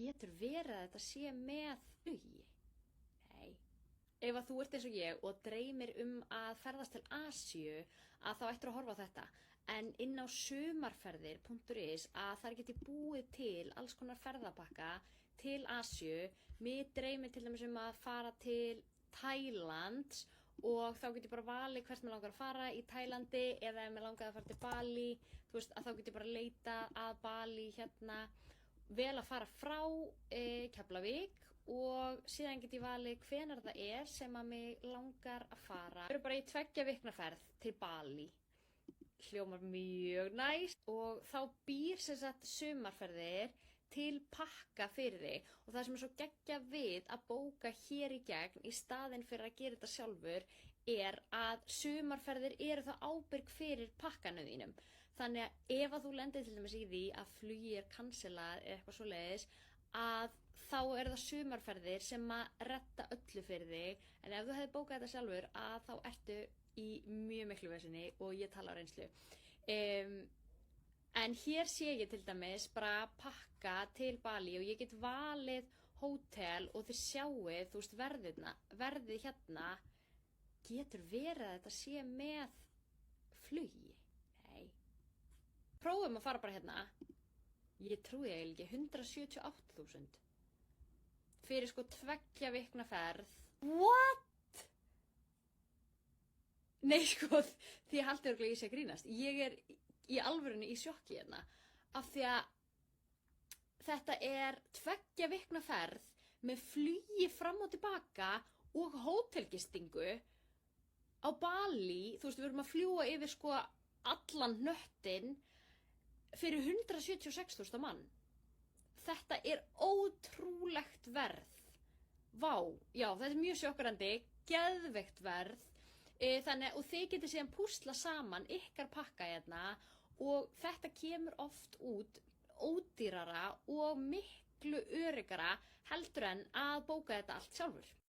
Getur verið að þetta sé með flugi? Nei. Ef að þú ert eins og ég og dreymir að ferðast til Asíu að þá ættir að horfa á þetta. En inn á sumarferðir.is að þar geti búið til alls konar ferðapakka til Asíu. Mig dreymir til dæmis að fara til Tælands og þá get ég bara valið hvert mér langar að fara í Tælandi eða ef mér langar að fara til Bali, þú veist, að þá get ég bara leita að Bali hérna. Vel að fara frá Keflavík og síðan get ég valið hvenær það er sem að mig langar að fara. Við erum bara í 2 vikna ferð til Bali. Hljómar mjög næst og þá býr sem sagt sumarferðir til pakka fyrir þig og það sem er svo geggjað við að bóka hér í gegn í staðinn fyrir að gera þetta sjálfur er að sumarferðir eru það ábyrg fyrir pakkanu þínum. Þannig að ef að þú lendir til dæmis í því að flugi er cancelað eða eitthvað svoleiðis að þá eru það sumarferðir sem að redda öllu fyrir þig en ef þú hefði bókað þetta sjálfur að þá ertu í mjög miklu vesinni og ég tala á reynslu. En hér sé ég til dæmis bara pakka til Bali og ég get valið hótel og þið sjáið, þú veist, verðið hérna. Getur verið að þetta sé með flugi? Nei. Prófum að fara bara hérna. Ég trúi eiginlega ekki, 178.000. Fyrir sko 2 vikna ferð. What? Nei sko, því haldið örugglega ég sé að grínast. Ég er í alvörunni í sjokki hérna. Af því að þetta er 2 vikna ferð með flugi fram og tilbaka og hótelgistingu á Bali. Þú veist, við erum að fljúga yfir sko allan hnöttinn fyrir 176.000 mann. Þetta er ótrúlegt verð. Vá, já, þetta er mjög sjokkerandi, geðveikt verð. Þannig, og þið getið síðan púsla saman ykkar pakka hérna og þetta kemur oft út ódýrara og miklu öruggara heldur en að bóka þetta allt sjálfur.